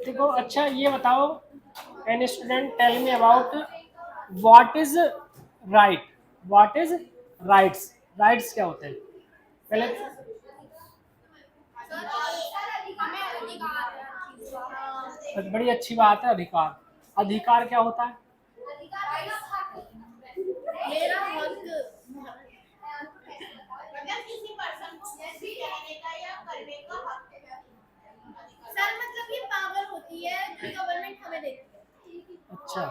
देखो अच्छा ये बताओ, any student tell me about what is right, what is rights, rights क्या होते हैं पहले। बड़ी अच्छी बात है, अधिकार, अधिकार क्या होता है? मेरा हक, मतलब किसी पर्सन को कुछ भी कहने का या करने का हक है। सर मतलब ये पावर होती है जो गवर्नमेंट हमें देती है। अच्छा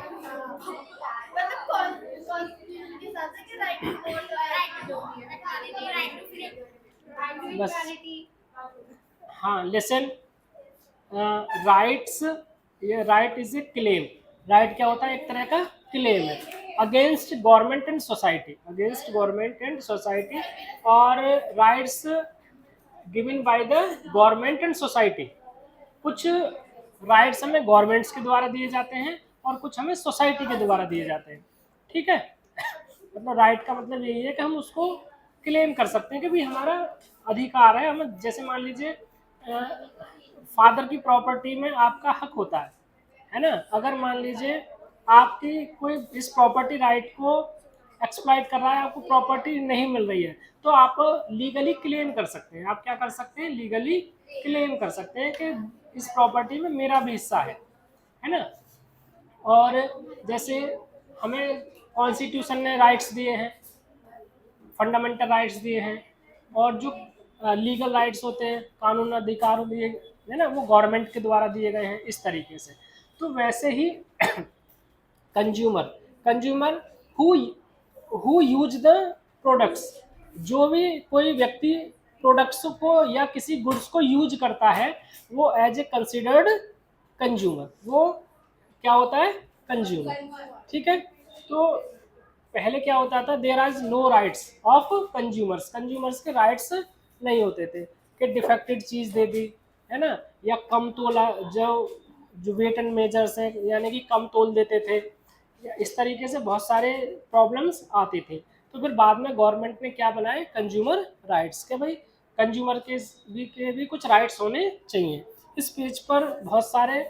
मतलब कॉन्स्टिट्यूशन के हिसाब से कि right to vote, right to equality, right to freedom, right to बस, इक्वालिटी। हाँ लिसन, राइट्स, ये right is a claim, right क्या होता है? एक तरह का क्लेम है against government and society, against government and society, और rights given by the government and society. कुछ राइट्स हमें गवर्नमेंट्स के द्वारा दिए जाते हैं और कुछ हमें सोसाइटी के द्वारा दिए जाते हैं, ठीक है। मतलब राइट का मतलब यही है कि हम उसको क्लेम कर सकते हैं कि भी हमारा अधिकार है। हमें जैसे मान लीजिए फादर की प्रॉपर्टी में आपका हक होता है ना। अगर मान लीजिए आपकी कोई इस प्रॉपर्टी राइट को एक्सप्लॉइट कर रहा है, आपको प्रॉपर्टी नहीं मिल रही है, तो आप लीगली क्लेम कर सकते हैं। आप क्या कर सकते हैं? लीगली क्लेम कर सकते हैं कि इस प्रॉपर्टी में मेरा भी हिस्सा है ना। और जैसे हमें कॉन्स्टिट्यूशन ने राइट्स दिए हैं, फंडामेंटल राइट्स दिए हैं, और जो लीगल राइट्स होते हैं, कानून अधिकार दिए है ना, वो गवर्नमेंट के द्वारा दिए गए हैं इस तरीके से। तो वैसे ही consumer, consumer who who use the products, जो भी कोई व्यक्ति प्रोडक्ट्स को या किसी गुड्स को यूज करता है, वो एज ए कंसिडर्ड कंज्यूमर, वो क्या होता है? कंज्यूमर, ठीक है। तो पहले क्या होता था? There are no rights of consumers, consumers के राइट्स नहीं होते थे कि डिफेक्टेड चीज़ दे दी, है ना, या कम तोला, जो जो वेट एंड मेजर्स है यानी कि कम तोल देते थे, या इस तरीके से बहुत सारे प्रॉब्लम्स आते थे। तो फिर बाद में गवर्नमेंट ने क्या बनाए? कंज्यूमर राइट्स, के भाई कंज्यूमर के भी कुछ राइट्स होने चाहिए। इस पेज पर बहुत सारे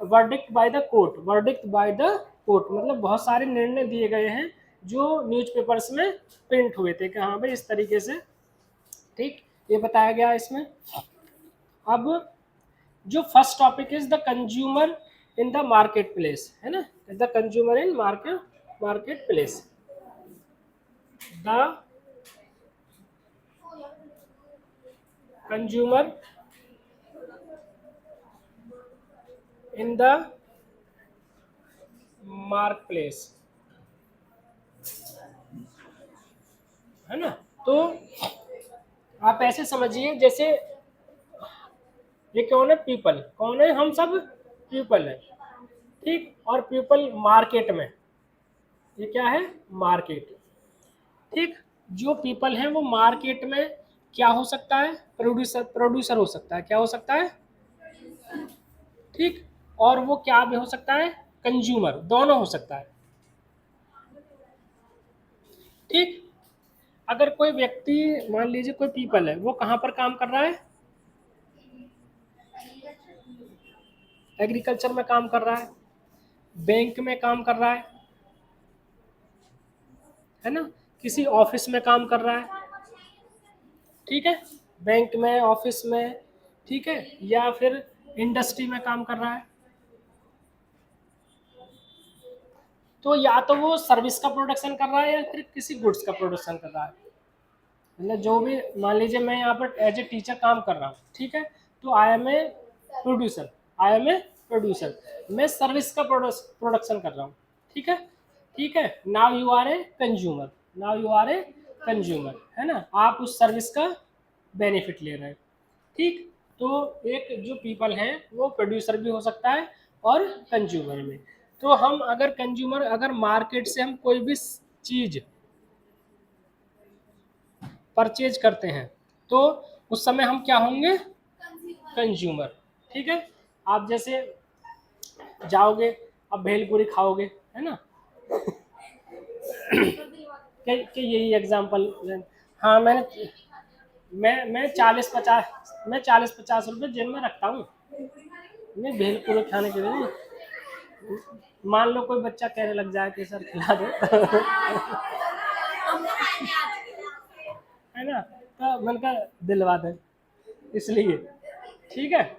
verdict by the court, verdict by the court मतलब बहुत सारे निर्णय दिए गए हैं जो न्यूज़पेपर्स में प्रिंट हुए थे कि हाँ भाई इस तरीके से, ठीक, ये बताया गया इसमें। अब जो first topic is the consumer in the market place, है ना, the consumer in market place, the consumer in the market place, है ना। तो आप ऐसे समझिए जैसे ये कौन है? पीपल, कौन है? हम सब पीपल है, ठीक। और पीपल मार्केट में, ये क्या है? मार्केट, ठीक। जो पीपल हैं वो मार्केट में क्या हो सकता है? प्रोड्यूसर, प्रोड्यूसर हो सकता है। क्या हो सकता है? ठीक। और वो क्या भी हो सकता है? कंज्यूमर, दोनों हो सकता है, ठीक। अगर कोई व्यक्ति, मान लीजिए कोई पीपल है, वो कहाँ पर काम कर रहा है? एग्रीकल्चर में काम कर रहा है, बैंक में काम कर रहा है ना, किसी ऑफिस में काम कर रहा है, ठीक है, बैंक में, ऑफिस में, ठीक है, या फिर इंडस्ट्री में काम कर रहा है। तो या तो वो सर्विस का प्रोडक्शन कर रहा है या फिर किसी गुड्स का प्रोडक्शन कर रहा है। मतलब जो भी, मान लीजिए मैं यहाँ पर एज ए टीचर काम कर रहा हूँ, ठीक है, तो I am a producer, I am a producer, मैं सर्विस का प्रोडक्शन कर रहा हूँ, ठीक है, ठीक है। Now you are a consumer, now you are a consumer, है ना, आप उस सर्विस का बेनिफिट ले रहे हैं, ठीक। तो एक जो पीपल हैं वो प्रोड्यूसर भी हो सकता है और कंज्यूमर में। तो हम अगर कंज्यूमर, अगर मार्केट से हम कोई भी चीज़ परचेज करते हैं तो उस समय हम क्या होंगे? कंज्यूमर, ठीक है। आप जैसे जाओगे, अब भेलपूरी खाओगे, है ना, कि यही एग्जांपल। हाँ मैं 40-50, मैं 40-50 रुपये जेब में रखता हूँ, नहीं भेलपूरी खाने के लिए नहीं, मान लो कोई बच्चा कहने लग जाए कि सर खिला दो हम खाएंगे आज। है ना, तो मन का दिलवा दें इसलिए, ठीक है।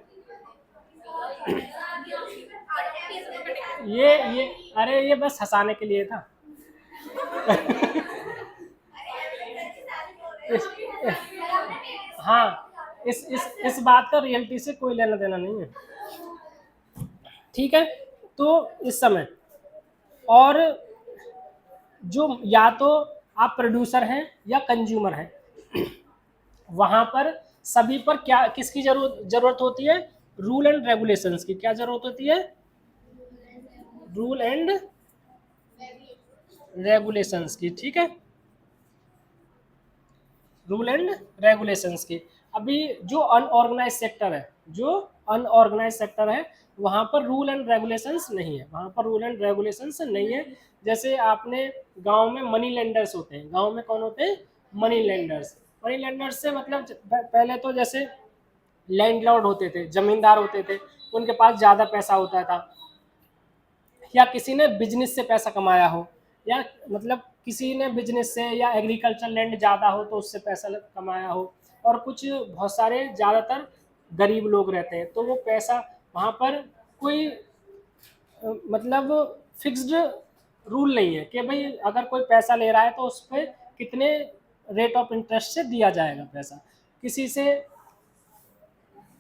ये अरे ये बस हंसाने के लिए था इस, हाँ इस बात का रियलिटी से कोई लेना देना नहीं है, ठीक है। तो इस समय और जो या तो आप प्रोड्यूसर हैं या कंज्यूमर हैं, वहां पर सभी पर क्या किसकी जरूरत होती है, रूल एंड रेगुलेशंस की। क्या जरूरत होती है, रूल एंड रेगुलेशंस की, ठीक है, रूल एंड रेगुलेशंस की। अभी जो अनऑर्गेनाइज सेक्टर है, जो अनऑर्गेनाइज सेक्टर है वहाँ पर रूल एंड रेगुलेशंस नहीं है, वहाँ पर रूल एंड रेगुलेशंस नहीं है। जैसे आपने गांव में मनी लेंडर्स होते हैं, गांव में कौन होते हैं, मनी लेंडर्स। मनी लेंडर्स से मतलब पहले तो जैसे लैंडलॉर्ड होते थे, जमींदार होते थे, उनके पास ज़्यादा पैसा होता था, या किसी ने बिजनेस से पैसा कमाया हो, या मतलब किसी ने बिजनेस से या एग्रीकल्चर लैंड ज़्यादा हो तो उससे पैसा कमाया हो, और कुछ बहुत सारे ज़्यादातर गरीब लोग रहते हैं, तो वो पैसा वहाँ पर कोई मतलब फिक्स्ड रूल नहीं है कि भाई अगर कोई पैसा ले रहा है तो उस पर कितने रेट ऑफ इंटरेस्ट से दिया जाएगा पैसा। किसी से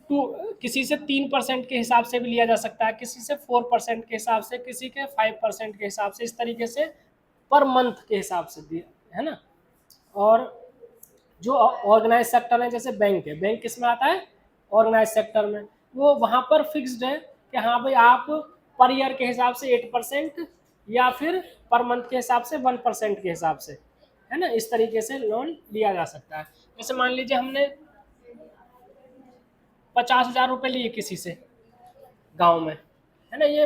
किसी से 3% के हिसाब से भी लिया जा सकता है, किसी से 4% के हिसाब से, किसी के 5% के हिसाब से, इस तरीके से पर मंथ के हिसाब से दिया है ना। और जो ऑर्गेनाइज सेक्टर है, जैसे बैंक है, बैंक किस में आता है, ऑर्गेनाइज सेक्टर में, वो वहाँ पर फिक्स्ड है कि हाँ भाई आप पर ईयर के हिसाब से 8% या फिर पर मंथ के हिसाब से 1% के हिसाब से, है ना, इस तरीके से लोन लिया जा सकता है। जैसे मान लीजिए हमने 50,000 रुपये लिए किसी से गांव में, है ना, ये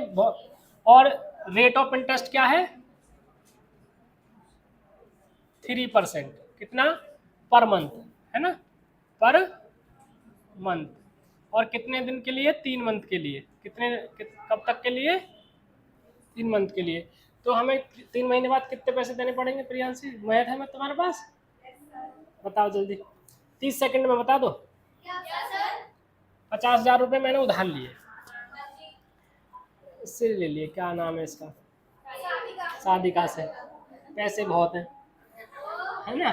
और रेट ऑफ इंटरेस्ट क्या है, 3%, कितना, पर मंथ, है ना, पर मंथ। और कितने दिन के लिए, 3 मंथ के लिए, कब तक के लिए, 3 मंथ के लिए। तो हमें 3 महीने बाद कितने पैसे देने पड़ेंगे प्रियांशी, मैथ है मैं तुम्हारे पास, बताओ जल्दी, 30 सेकंड में बता दो। 50,000 रुपये मैंने उधार लिए, इससे ले लिए, क्या नाम है इसका, साधिका से, पैसे बहुत हैं, है ना।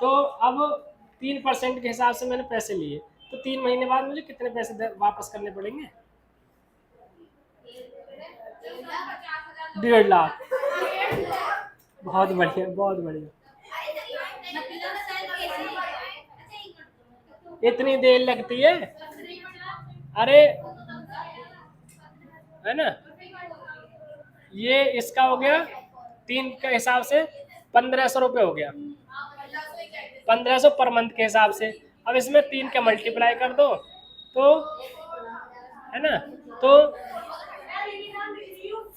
तो अब 3% के हिसाब से मैंने पैसे लिए, तो 3 महीने बाद मुझे कितने पैसे वापस करने पड़ेंगे, 1.5 लाख। बहुत बढ़िया, बहुत बढ़िया। इतनी देर लगती है, अरे है ना, ये इसका हो गया 3 के हिसाब से 1,500 रुपये हो गया, 1,500 पर मंथ के हिसाब से। अब इसमें 3 के मल्टीप्लाई कर दो तो, है ना, तो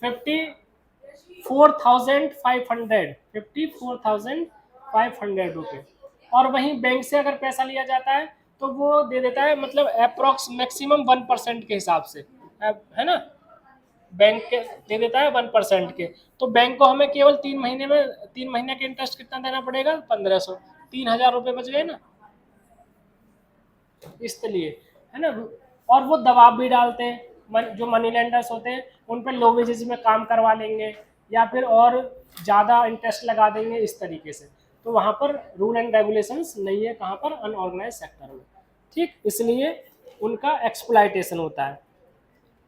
54,500 रुपये। और वहीं बैंक से अगर पैसा लिया जाता है तो वो दे देता है मतलब अप्रोक्स मैक्सिमम 1% के हिसाब से, है ना, बैंक के दे देता है 1% के। तो बैंक को हमें केवल 3 महीने में 3 महीने के इंटरेस्ट कितना देना पड़ेगा, 1,500, 3,000 रुपये बच गए ना, इसलिए, है ना। और वो दबाव भी डालते हैं, जो मनी लेंडर्स होते हैं उन पर लो वेजेस में काम करवा लेंगे या फिर और ज़्यादा इंटरेस्ट लगा देंगे, इस तरीके से। तो वहाँ पर रूल एंड रेगुलेशंस नहीं है, कहाँ पर, अनऑर्गेनाइज सेक्टर में, ठीक, इसलिए उनका एक्सप्लॉयटेशन होता है।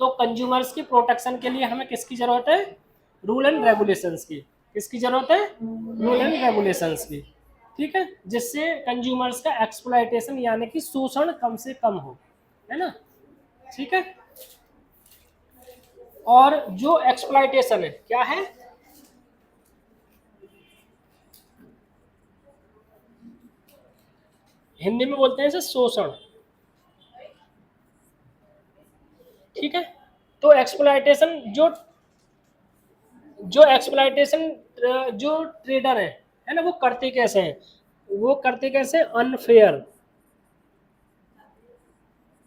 तो कंज्यूमर्स की प्रोटेक्शन के लिए हमें किसकी जरूरत है, रूल एंड रेगुलेशंस की। किसकी जरूरत है, रूल एंड रेगुलेशंस की, ठीक है, जिससे कंज्यूमर्स का एक्सप्लॉयटेशन यानी कि शोषण कम से कम हो, है ना, ठीक है। और जो एक्सप्लॉयटेशन है क्या है, हिंदी में बोलते हैं इसे शोषण, ठीक है। तो एक्सप्लॉयटेशन जो एक्सप्लॉयटेशन जो ट्रेडर है ना, वो करते कैसे हैं, वो करते कैसे,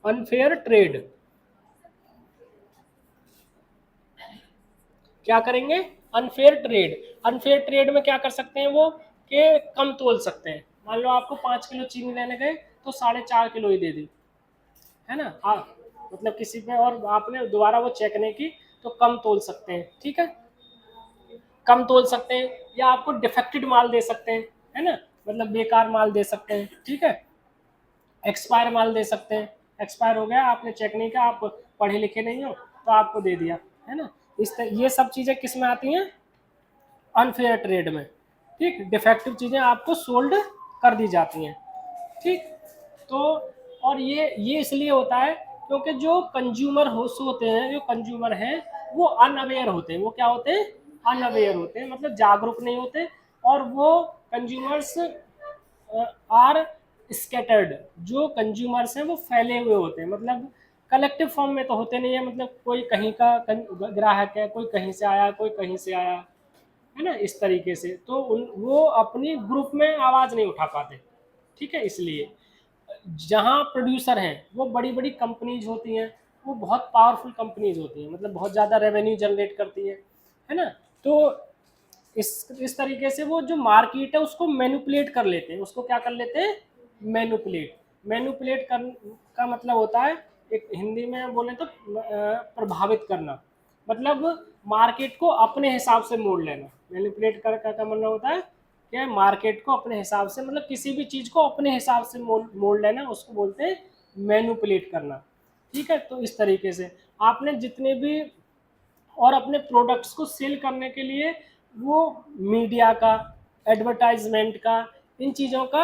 अनफेयर ट्रेड, क्या करेंगे? Unfair trade. अनफेयर ट्रेड में क्या कर सकते हैं वो, कि कम तोल सकते हैं। मान लो आपको 5 किलो चीनी लेने गए तो 4.5 किलो ही दे दी, है ना। हाँ, मतलब किसी पे और आपने दोबारा वो चेक नहीं की तो कम तोल सकते हैं, ठीक है, कम तोल सकते हैं। या आपको डिफेक्टेड माल दे सकते हैं, है ना, मतलब बेकार माल दे सकते हैं, ठीक है, एक्सपायर माल दे सकते हैं। एक्सपायर हो गया, आपने चेक नहीं किया, आप पढ़े लिखे नहीं हो तो आपको दे दिया, है ना। ये सब चीज़ें किस में आती हैं? अनफेयर ट्रेड में, ठीक। डिफेक्टिव चीज़ें आपको सोल्ड कर दी जाती हैं, ठीक। तो और ये इसलिए होता है क्योंकि जो कंज्यूमर होते हैं, जो कंज्यूमर हैं वो अनअवेयर होते हैं। वो क्या होते हैं? अनअवेयर होते हैं, मतलब जागरूक नहीं होते। और वो कंज्यूमर्स आर स्कैटर्ड, जो कंज्यूमर्स हैं वो फैले हुए होते हैं, मतलब कलेक्टिव फॉर्म में तो होते नहीं है। मतलब कोई कहीं का ग्राहक है, कोई कहीं से आया, कोई कहीं से आया, है ना, इस तरीके से। तो वो अपनी ग्रुप में आवाज़ नहीं उठा पाते, ठीक है। इसलिए जहाँ प्रोड्यूसर हैं वो बड़ी बड़ी कंपनीज होती हैं, वो बहुत पावरफुल कंपनीज होती हैं, मतलब बहुत ज़्यादा रेवेन्यू जनरेट करती हैं, है ना। तो इस तरीके से वो जो मार्केट है उसको मैनिपुलेट कर लेते हैं। उसको क्या कर लेते हैं? मैनिपुलेट। मैनिपुलेट कर का मतलब होता है, एक हिंदी में बोले तो प्रभावित करना, मतलब मार्केट को अपने हिसाब से मोड़ लेना। मैनिपुलेट कर का मतलब होता है कि मार्केट को अपने हिसाब से, मतलब किसी भी चीज़ को अपने हिसाब से मोड़ लेना, उसको बोलते हैं मैनिपुलेट करना, ठीक है। तो इस तरीके से आपने जितने भी और अपने प्रोडक्ट्स को सेल करने के लिए वो मीडिया का, एडवर्टाइजमेंट का, इन चीज़ों का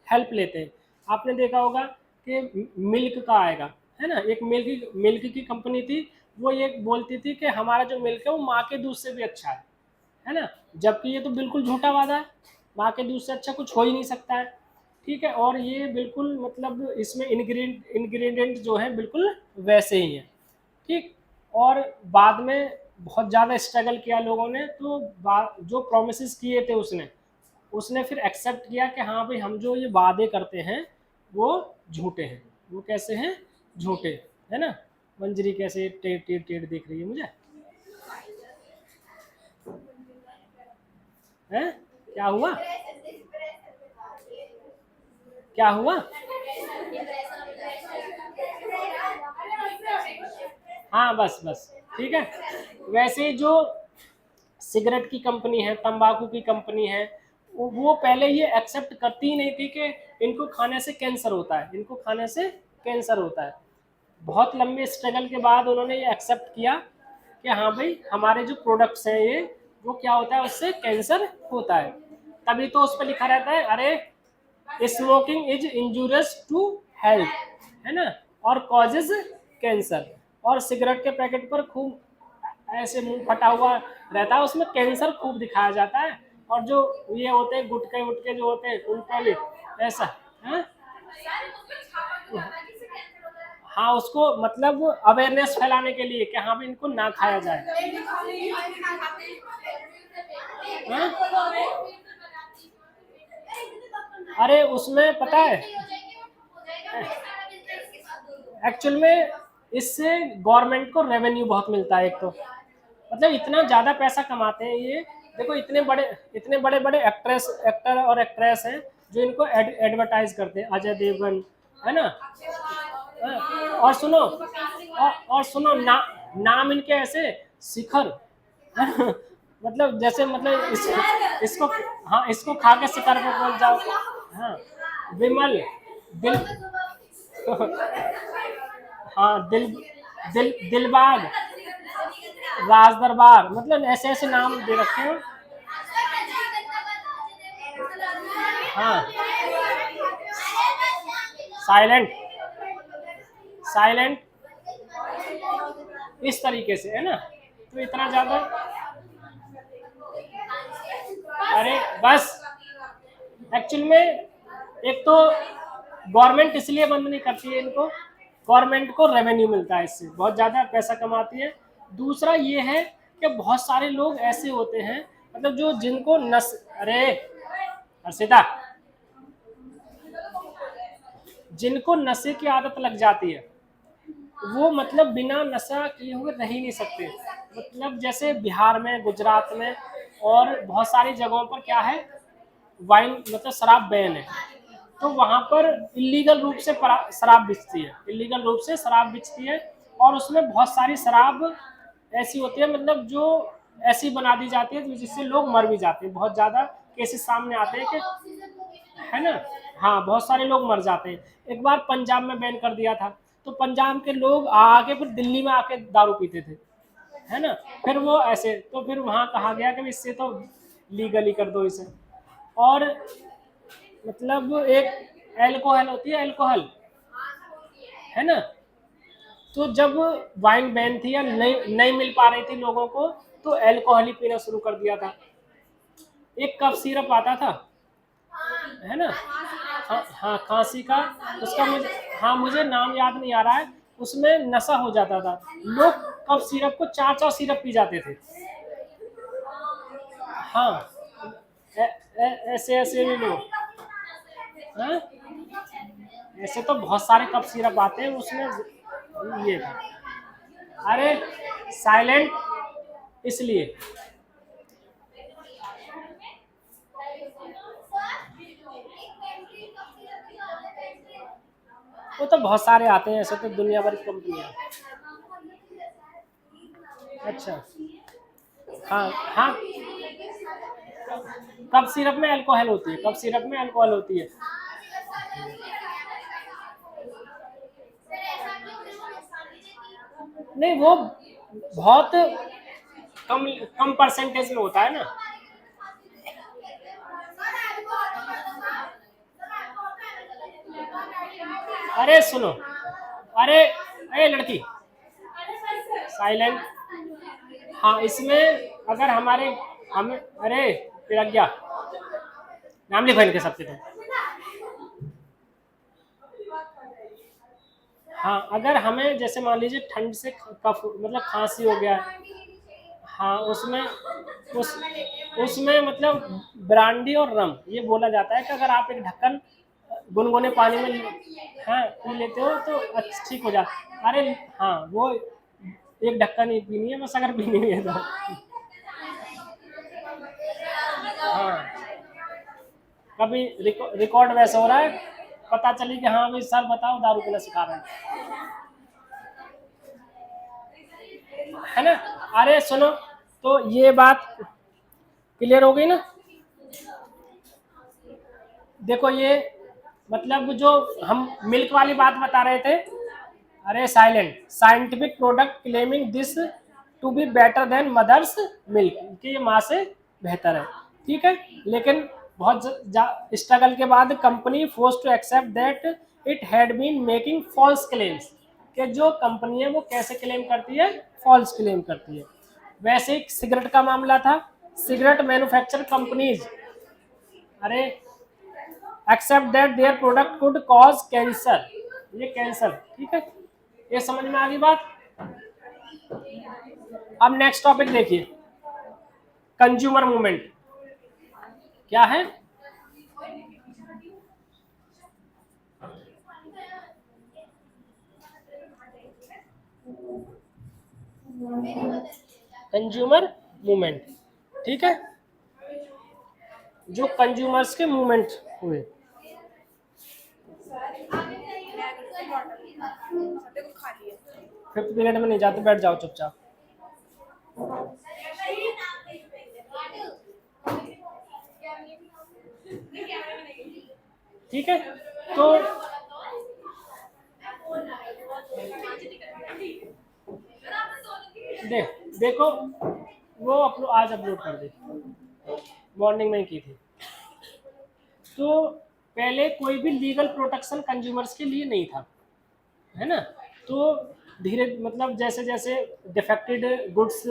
हेल्प लेते हैं। आपने देखा होगा कि मिल्क का आएगा, है ना, एक मिल्क की कंपनी थी, वो ये बोलती थी कि हमारा जो मिल्क है वो माँ के दूध से भी अच्छा है ना। जबकि ये तो बिल्कुल झूठा वादा है, माँ के दूध से अच्छा कुछ हो ही नहीं सकता है, ठीक है। और ये बिल्कुल मतलब इसमें इंग्रेडिएंट जो है बिल्कुल वैसे ही हैं, ठीक। और बाद में बहुत ज़्यादा स्ट्रगल किया लोगों ने, तो जो प्रोमिस किए थे उसने फिर एक्सेप्ट किया कि हाँ भाई, हम जो ये वादे करते हैं वो झूठे हैं। वो कैसे हैं? झूठे, है ना। मंजरी कैसे टेढ़ टेढ़ टेढ़ देख रही है मुझे, हैं? क्या हुआ? क्या हुआ? हाँ, बस बस, ठीक है। वैसे जो सिगरेट की कंपनी है, तंबाकू की कंपनी है, वो पहले ये एक्सेप्ट करती ही नहीं थी कि इनको खाने से कैंसर होता है, इनको खाने से कैंसर होता है। बहुत लंबे स्ट्रगल के बाद उन्होंने ये एक्सेप्ट किया कि हाँ भाई, हमारे जो प्रोडक्ट्स हैं ये, वो क्या होता है, उससे कैंसर होता है। तभी तो उस पर लिखा रहता है, अरे smoking is injurious to health, है ना, और कॉजेज कैंसर। और सिगरेट के पैकेट पर खूब ऐसे मुंह फटा हुआ रहता है, उसमें कैंसर खूब दिखाया जाता है। और जो ये होते हैं गुटके उटके जो होते हैं उन पर भी ऐसा है। हाँ, उसको मतलब अवेयरनेस फैलाने के लिए कि हाँ भाई इनको ना खाया जाए। हाँ? अरे उसमें पता है, एक्चुअल में इससे गवर्नमेंट को रेवेन्यू बहुत मिलता है। एक तो मतलब इतना ज़्यादा पैसा कमाते हैं ये। देखो इतने बड़े बड़े एक्टर और एक्ट्रेस हैं जो इनको एडवर्टाइज करते हैं, अजय देवगन, है ना। हाँ, और सुनो नाम इनके ऐसे शिखर मतलब जैसे मतलब इसको, हाँ, इसको खा के शिखर पे पहुंच जाओ। हाँ, विमल, दिल हाँ, दिलबाग, राज दरबार, मतलब ऐसे ऐसे नाम दे रखे हैं। हाँ, साइलेंट, साइलेंट, इस तरीके से, है ना। तो इतना ज्यादा, अरे बस, एक्चुअल में एक तो गवर्नमेंट इसलिए बंद नहीं करती है इनको, गवर्नमेंट को रेवेन्यू मिलता है, इससे बहुत ज़्यादा पैसा कमाती है। दूसरा ये है कि बहुत सारे लोग ऐसे होते हैं, मतलब जो जिनको अरे हर्षिता, जिनको नशे की आदत लग जाती है वो मतलब बिना नशा किए हुए रह ही नहीं सकते। मतलब जैसे बिहार में, गुजरात में और बहुत सारी जगहों पर क्या है, वाइन मतलब शराब बैन है। तो वहाँ पर इलीगल रूप से शराब बिकती है, इलीगल रूप से शराब बिकती है। और उसमें बहुत सारी शराब ऐसी होती है, मतलब जो ऐसी बना दी जाती है जिससे लोग मर भी जाते हैं। बहुत ज़्यादा केसेस सामने आते हैं कि, है ना, हाँ, बहुत सारे लोग मर जाते हैं। एक बार पंजाब में बैन कर दिया था, तो पंजाब के लोग आके फिर दिल्ली में आके दारू पीते थे, है ना। फिर वो ऐसे, तो फिर वहाँ कहा गया कि इससे तो लीगली कर दो इसे। और मतलब एक एल्कोहल होती है, एल्कोहल, है ना। तो जब वाइन बैन थी या नहीं नहीं मिल पा रही थी लोगों को, तो एल्कोहल ही पीना शुरू कर दिया था। एक कफ सिरप आता था, है ना, हाँ हाँ, खांसी का। उसका मुझे, हाँ, मुझे नाम याद नहीं आ रहा है। उसमें नशा हो जाता था, लोग कफ सिरप को 4-4 सिरप पी जाते थे। हाँ, ऐसे ऐसे भी लोग, हाँ? ऐसे तो बहुत सारे कप सिरप आते हैं उसमें, ये था। अरे साइलेंट, इसलिए वो तो बहुत सारे आते हैं, ऐसे तो दुनिया भर की कंपनियां। अच्छा, हाँ हाँ, कप सिरप में अल्कोहल होती है, कप सिरप में अल्कोहल होती है। नहीं, वो बहुत कम कम परसेंटेज में होता है ना। अरे सुनो, अरे अरे लड़की, साइलेंट। हाँ, इसमें अगर हमारे, हम, अरे प्रज्ञा, नाम लिखो इनके सबके तो। हाँ, अगर हमें जैसे मान लीजिए ठंड से कफ मतलब खांसी हो गया, हाँ, उसमें उसमें मतलब ब्रांडी और रम, ये बोला जाता है कि अगर आप एक ढक्कन गुनगुने पानी में, हाँ, पी लेते हो तो अच्छा ठीक हो जाता। अरे हाँ, वो एक ढक्कन ही पीनी है बस, अगर पीनी है तो। हाँ, कभी रिकॉर्ड वैसा हो रहा है, पता चली कि हाँ भाई सर बताओ दारू पीना सिखा रहे हैं, है ना। अरे सुनो, तो ये बात क्लियर हो गई ना। देखो ये मतलब जो हम मिल्क वाली बात बता रहे थे, अरे silent, scientific product claiming this to be better than mother's milk, कि ये माँ से बेहतर है, ठीक है। लेकिन बहुत स्ट्रगल के बाद company force to accept that it had been making false claims, कि जो कंपनी है वो कैसे क्लेम करती है, फॉल्स क्लेम करती है। वैसे एक सिगरेट का मामला था, सिगरेट मैन्युफैक्चर कंपनीज, अरे accept that their product could cause cancer, ये कैंसर, ठीक है। ये समझ में आ गई बात। अब नेक्स्ट टॉपिक देखिए, कंज्यूमर मूवमेंट क्या है। कंज्यूमर मूवमेंट, ठीक है, जो कंज्यूमर्स के मूवमेंट हुए। फिफ्थ पीरियड में नहीं जाते, बैठ जाओ चुपचाप। ठीक है, तो देखो, वो आज अपलोड कर दी, मॉर्निंग में ही की थी। तो पहले कोई भी लीगल प्रोटेक्शन कंज्यूमर्स के लिए नहीं था, है ना। तो धीरे मतलब जैसे जैसे डिफेक्टेड गुड्स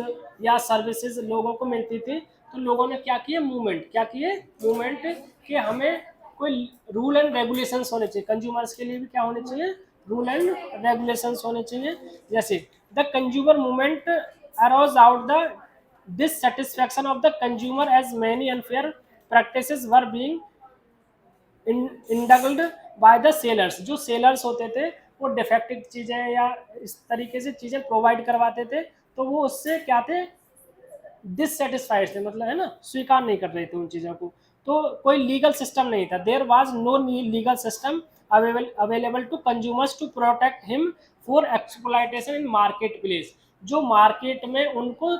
या सर्विसेज लोगों को मिलती थी, तो लोगों ने क्या किए, मूवमेंट, क्या किए, मूवमेंट, कि हमें कोई रूल एंड रेगुलेशंस होने चाहिए, कंज्यूमर्स के लिए भी क्या होने चाहिए, रूल एंड रेगुलेशंस होने चाहिए। जैसे the consumer movement arose out the dissatisfaction of the consumer as many unfair practices were being indulged by the sellers, जो सेलर्स होते थे वो डिफेक्टिव चीज़ें या इस तरीके से चीज़ें प्रोवाइड करवाते थे, तो वो उससे क्या थे, डिससेटिस्फाइड थे, मतलब है ना, स्वीकार नहीं कर रहे थे उन चीज़ों को। तो कोई लीगल सिस्टम नहीं था, there was no legal system available to consumers to protect him for exploitation in market place, जो मार्केट में उनको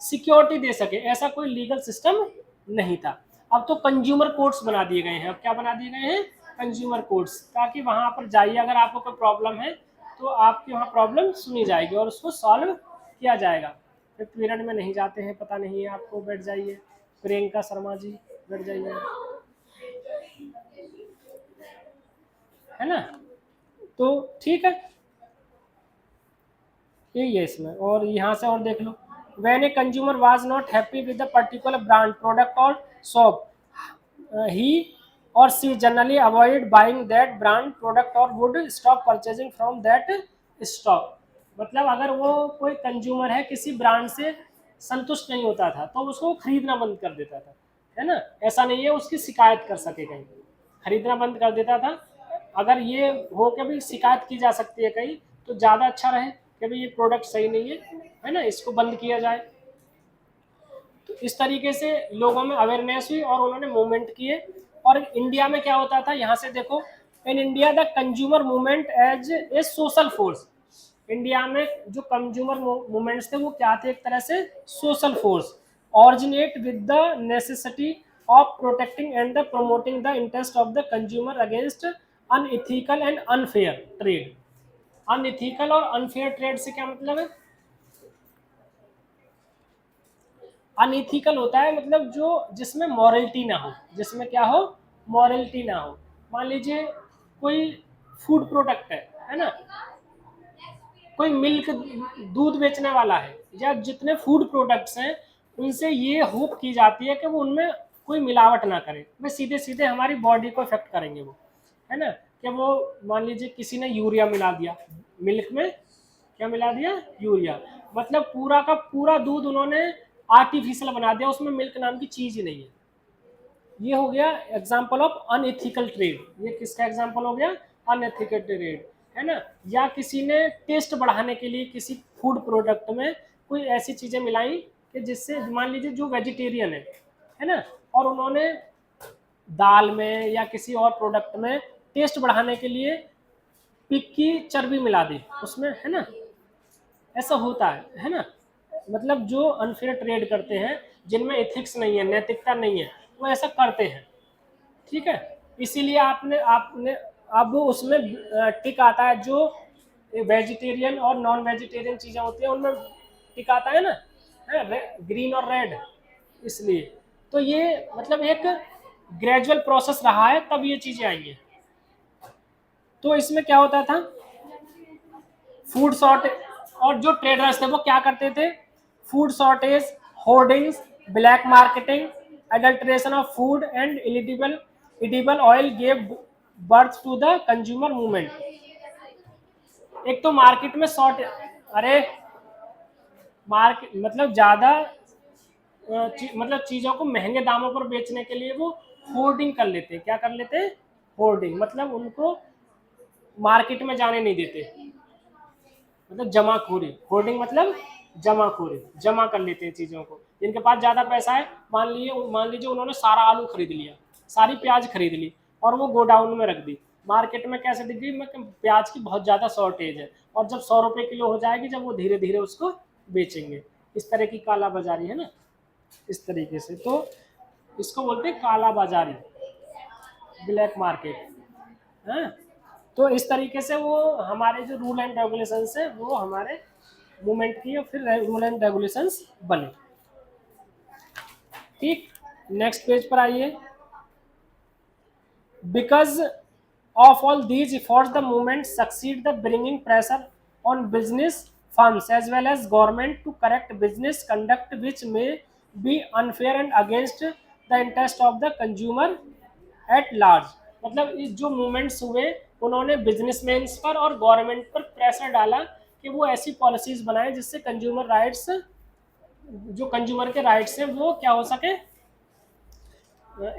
सिक्योरिटी दे सके, ऐसा कोई लीगल सिस्टम नहीं था। अब तो कंज्यूमर कोर्ट्स बना दिए गए हैं, अब क्या बना दिए गए हैं, कंज्यूमर कोर्ट्स, ताकि वहां पर जाइए, अगर आपको कोई प्रॉब्लम है तो आपकी वहाँ प्रॉब्लम सुनी जाएगी और उसको सॉल्व किया जाएगा। फिर पीरियड में नहीं जाते हैं, पता नहीं है आपको, बैठ जाइए, प्रियंका शर्मा जी बैठ जाइए, है ना। तो ठीक है, यही है इसमें। और यहाँ से और देख लो, when a consumer was not happy with the particular brand product और shop, he or she generally avoid buying that brand product or would stop purchasing from that stock। मतलब अगर वो कोई कंज्यूमर है, किसी ब्रांड से संतुष्ट नहीं होता था तो उसको खरीदना बंद कर देता था, है ना। ऐसा नहीं है उसकी शिकायत कर सके कहीं, खरीदना बंद कर देता था। अगर ये हो कि भाई शिकायत की जा सकती है कहीं, तो ज़्यादा अच्छा रहे कि भाई ये प्रोडक्ट सही नहीं है ना, इसको बंद किया जाए। तो इस तरीके से लोगों में अवेयरनेस हुई और उन्होंने मूवमेंट किए। और इंडिया में क्या होता था, यहाँ से देखो, in India the consumer movement as a social force, India में जो कंज्यूमर मूवमेंट्स थे वो क्या थे, एक तरह से social force, originate with the necessity of protecting and the promoting the interest of the consumer against unethical and unfair trade. Unethical और अनफेयर ट्रेड से क्या मतलब है, अनइथिकल होता है मतलब जो जिसमें मॉरलिटी ना हो, जिसमें क्या हो, मॉरलिटी ना हो। मान लीजिए कोई फूड प्रोडक्ट है ना, कोई मिल्क दूध बेचने वाला है, या जितने फूड प्रोडक्ट्स हैं उनसे ये होप की जाती है कि वो उनमें कोई मिलावट ना करे, वे सीधे सीधे हमारी बॉडी को इफेक्ट करेंगे वो, है ना। कि वो मान लीजिए किसी ने यूरिया मिला दिया मिल्क में, क्या मिला दिया, यूरिया, मतलब पूरा का पूरा दूध उन्होंने आर्टिफिशियल बना दिया, उसमें मिल्क नाम की चीज ही नहीं है। ये हो गया एग्जाम्पल ऑफ अनएथिकल ट्रेड, ये किसका एग्जाम्पल हो गया, अनएथिकल ट्रेड, है ना। या किसी ने टेस्ट बढ़ाने के लिए किसी फूड प्रोडक्ट में कोई ऐसी चीजें मिलाई कि जिससे, मान लीजिए जो वेजिटेरियन है ना, और उन्होंने दाल में या किसी और प्रोडक्ट में टेस्ट बढ़ाने के लिए पिग की चर्बी मिला दी उसमें, है ना, ऐसा होता है ना। मतलब जो अनफेयर ट्रेड करते हैं, जिनमें एथिक्स नहीं है, नैतिकता नहीं है, वो ऐसा करते हैं, ठीक है। इसीलिए आपने आपने अब उसमें टिक आता है, जो वेजिटेरियन और नॉन वेजिटेरियन चीज़ें होती हैं उनमें टिक आता है ना, ग्रीन और रेड, इसलिए। तो ये मतलब एक ग्रेजुअल प्रोसेस रहा है, तब ये चीज़ें आई हैं। तो इसमें क्या होता था, फूड शॉर्ट, और जो ट्रेडर्स थे वो क्या करते थे, food shortage, hoardings, black marketing, adulteration of food and edible oil gave birth to the consumer movement. एक तो मार्केट में शॉर्ट, अरे मार्केट मतलब ज़्यादा मतलब चीज़ों को महंगे दामों पर बेचने के लिए वो होर्डिंग कर लेते हैं, क्या कर लेते हैं, होर्डिंग, मतलब उनको मार्केट में जाने नहीं देते, मतलब जमाखोरी, होर्डिंग मतलब जमाखोरी, जमा कर लेते हैं चीज़ों को। जिनके पास ज़्यादा पैसा है, मान लीजिए उन्होंने सारा आलू खरीद लिया, सारी प्याज खरीद ली और वो गोडाउन में रख दी, मार्केट में कैसे दिख गई, प्याज की बहुत ज़्यादा शॉर्टेज है, और जब 100 रुपये किलो हो जाएगी, जब वो धीरे धीरे उसको बेचेंगे, इस तरह की काला बाजारी, है ना, इस तरीके से। तो इसको बोलते हैं काला बाजारी, ब्लैक मार्केट, है। तो इस तरीके से वो हमारे जो रूल एंड रेगुलेशंस है वो हमारे मूवमेंट की, और फिर रूल एंड रेगुलेशंस बने, ठीक। नेक्स्ट पेज पर आइए। Because of all these efforts the movement succeed the bringing pressure on business firms as well as government to correct business conduct which may be unfair and against the interest of the consumer at large। मतलब इस जो movements हुए, उन्होंने businessman पर और government पर pressure डाला कि वो ऐसी पॉलिसीज बनाए जिससे कंज्यूमर राइट्स, जो कंज्यूमर के राइट्स हैं वो क्या हो सके,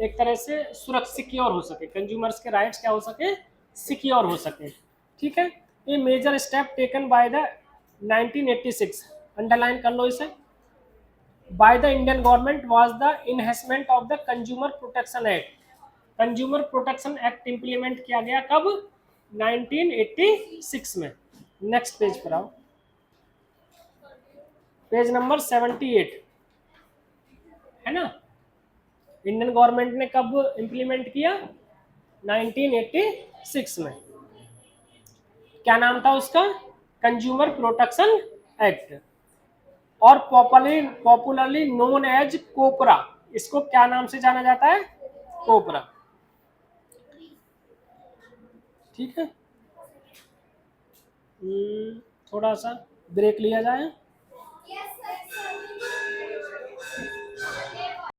एक तरह से सुरक्षित, सिक्योर हो सके, कंज्यूमर्स के राइट्स क्या हो सके, सिक्योर हो सके, ठीक है। ये major step taken by the 1986 underline कर लो इसे। By the Indian government was the enhancement of the consumer protection act. Consumer protection act implement किया गया कब? 1986 में। नेक्स्ट पेज पर आओ, पेज नंबर 78 है ना। इंडियन गवर्नमेंट ने कब इंप्लीमेंट किया? 1986 में। क्या नाम था उसका? कंज्यूमर प्रोटेक्शन एक्ट, और पॉपुलरली नोन एज कोपरा। इसको क्या नाम से जाना जाता है? कोपरा। ठीक है, थोड़ा सा ब्रेक लिया जाए।